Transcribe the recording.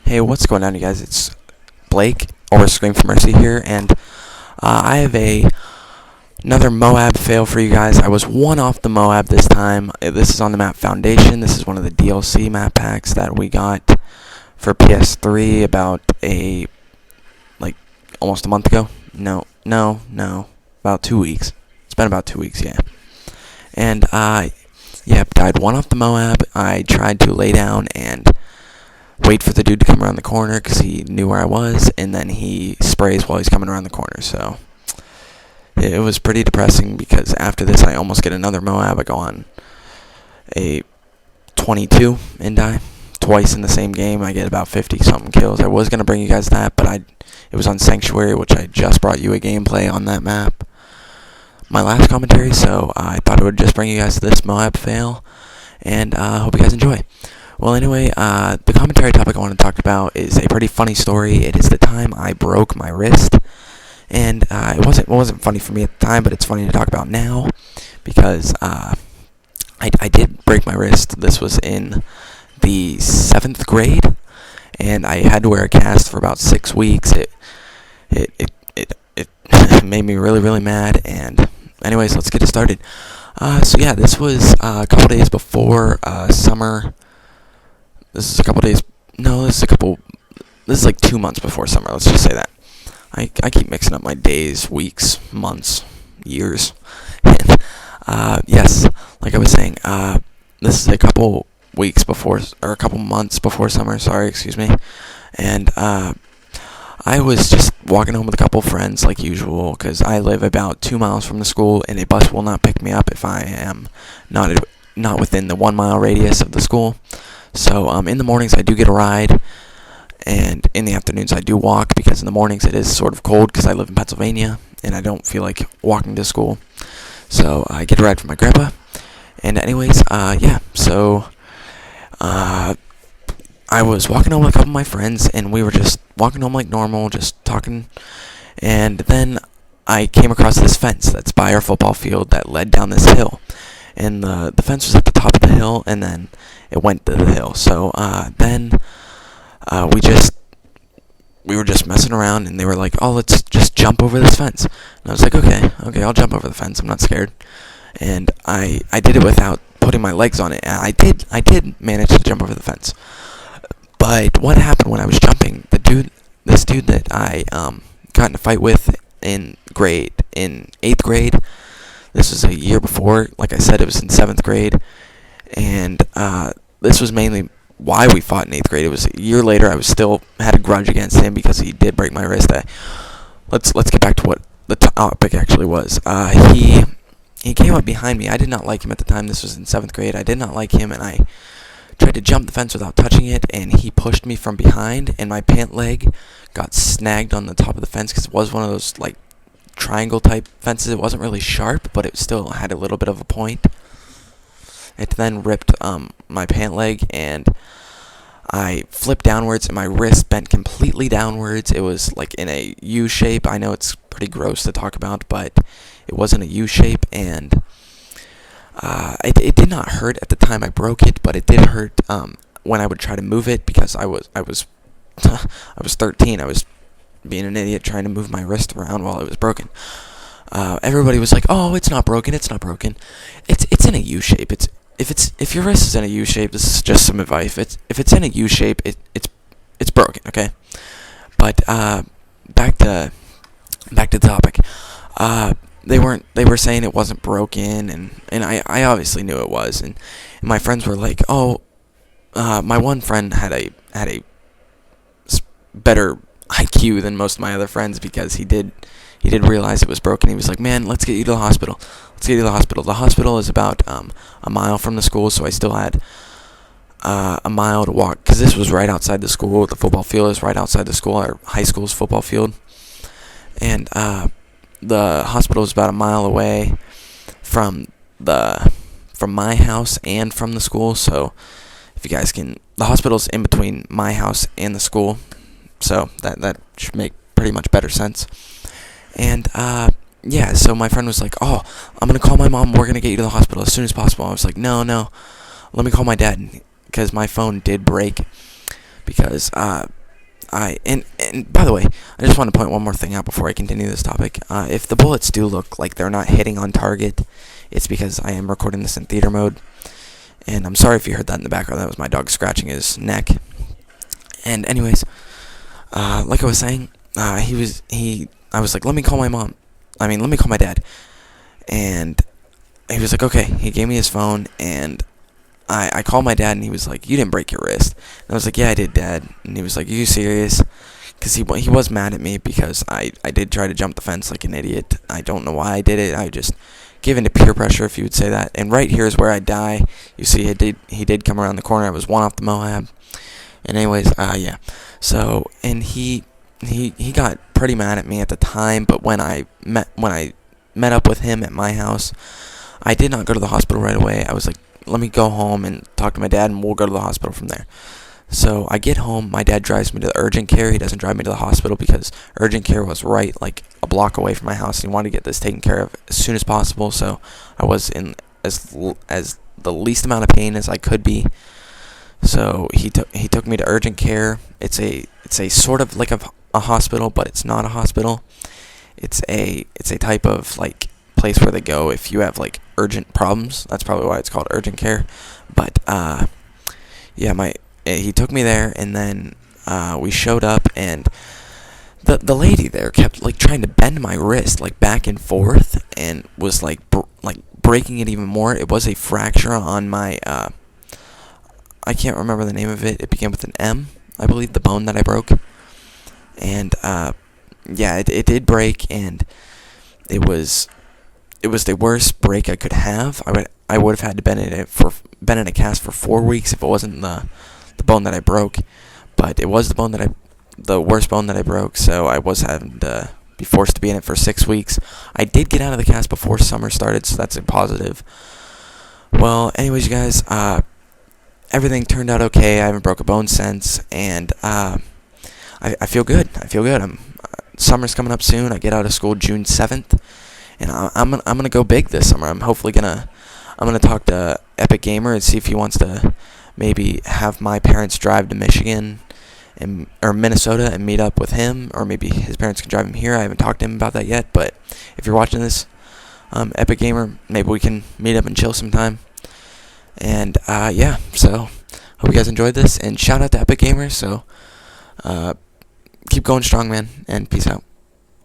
Hey, what's going on, you guys? It's Blake, or ScreamForMercy here, and I have another Moab fail for you guys. I was one off the Moab this time. This is on the map Foundation. This is one of the DLC map packs that we got for PS3 about almost a month ago. No, about 2 weeks. It's been about 2 weeks, yeah. And died one off the Moab. I tried to lay down and wait for the dude to come around the corner because he knew where I was, and then he sprays while he's coming around the corner. So it was pretty depressing because after this I almost get another Moab. I go on a 22 and die twice in the same game. I get about 50 something kills. I was going to bring you guys that, but it was on Sanctuary, which I just brought you a gameplay on that map, my last commentary, so I thought I would just bring you guys this Moab fail, and hope you guys enjoy. Well, anyway, the commentary topic I want to talk about is a pretty funny story. It is the time I broke my wrist, and it wasn't funny for me at the time, but it's funny to talk about now, because I did break my wrist. This was in the 7th grade, and I had to wear a cast for about 6 weeks. It made me really, really mad, and anyways, let's get it started. This was a couple days before summer. This is like 2 months before summer, let's just say that. I keep mixing up my days, weeks, months, years. And, yes, like I was saying, this is a couple months before summer, and, I was just walking home with a couple friends like usual, because I live about 2 miles from the school, and a bus will not pick me up if I am not within the 1 mile radius of the school. So in the mornings I do get a ride, and in the afternoons I do walk, because in the mornings it is sort of cold because I live in Pennsylvania and I don't feel like walking to school. So I get a ride from my grandpa. And anyways, I was walking home with a couple of my friends, and we were just walking home like normal, just talking, and then I came across this fence that's by our football field that led down this hill. And the fence was at the top of the hill, and then it went to the hill. So we were just messing around, and they were like, "Oh, let's just jump over this fence." And I was like, "Okay, I'll jump over the fence. I'm not scared." And I did it without putting my legs on it. And I did manage to jump over the fence. But what happened when I was jumping? This dude that I got in a fight with in 8th grade. This was a year before. Like I said, it was in 7th grade. And this was mainly why we fought in 8th grade. It was a year later. I still had a grudge against him because he did break my wrist. Let's get back to what the topic actually was. He came up behind me. I did not like him at the time. This was in 7th grade. I did not like him, and I tried to jump the fence without touching it, and he pushed me from behind, and my pant leg got snagged on the top of the fence because it was one of those like triangle type fences. It wasn't really sharp, but it still had a little bit of a point. It then ripped my pant leg, and I flipped downwards, and my wrist bent completely downwards. It was like in a U shape. I know it's pretty gross to talk about, but it was in a U shape, and it did not hurt at the time I broke it, but it did hurt when I would try to move it, because I was 13. I was being an idiot trying to move my wrist around while it was broken. Everybody was like, "Oh, it's not broken. It's not broken. It's in a U shape. If your wrist is in a U shape, this is just some advice. If it's in a U shape, it's broken, okay?" But back to the topic. They were saying it wasn't broken, and I obviously knew it was, and my friends were like, "Oh," my one friend had a better IQ than most of my other friends, because he did realize it was broken. He was like, "Man, let's get you to the hospital. The hospital is about a mile from the school, so I still had a mile to walk, because this was right outside the school. The football field is right outside the school, our high school's football field. And the hospital is about a mile away from my house and from the school. So if you guys can, the hospital's in between my house and the school, so that should make pretty much better sense. And so my friend was like, "Oh, I'm gonna call my mom. We're gonna get you to the hospital as soon as possible." I was like, "No, let me call my dad," because my phone did break, because And by the way, I just want to point one more thing out before I continue this topic. If the bullets do look like they're not hitting on target, it's because I am recording this in theater mode. And I'm sorry if you heard that in the background. That was my dog scratching his neck. And anyways, like I was saying, I was like, let me call my mom. Let me call my dad. And he was like, okay. He gave me his phone, and I called my dad, and he was like, you didn't break your wrist. And I was like, yeah, I did, Dad. And he was like, are you serious? Because he was mad at me because I did try to jump the fence like an idiot. I don't know why I did it. I just gave in to peer pressure, if you would say that. And right here is where I die. You see, he did come around the corner. I was one off the Moab. And anyways, yeah. So, and he got pretty mad at me at the time. But when I met up with him at my house, I did not go to the hospital right away. I was like, let me go home and talk to my dad, and we'll go to the hospital from there. So I get home, my dad drives me to the urgent care. He doesn't drive me to the hospital because urgent care was right like a block away from my house, and he wanted to get this taken care of as soon as possible. So I was in as the least amount of pain as I could be. So he took me to urgent care. It's a sort of like a hospital, but it's not a hospital. It's a type of like place where they go if you have like urgent problems. That's probably why it's called urgent care. But yeah, he took me there, and then we showed up, and the lady there kept like trying to bend my wrist like back and forth, and was like breaking it even more. It was a fracture on my I can't remember the name of it. It began with an M, I believe, the bone that I broke. And yeah, it did break, and it was the worst break I could have. I would have had to been in a cast for 4 weeks if it wasn't the bone that I broke. But it was the worst bone that I broke, so I was having to be forced to be in it for 6 weeks. I did get out of the cast before summer started, so that's a positive. Well, anyways, you guys, everything turned out okay. I haven't broke a bone since, and I feel good. Summer's coming up soon. I get out of school June 7th, and I'm gonna go big this summer. I'm gonna talk to Epic Gamer and see if he wants to maybe have my parents drive to Michigan or Minnesota and meet up with him, or maybe his parents can drive him here. I haven't talked to him about that yet, but if you're watching this, Epic Gamer, maybe we can meet up and chill sometime. And yeah, so hope you guys enjoyed this, and shout out to Epic Gamer. So keep going strong, man, and peace out.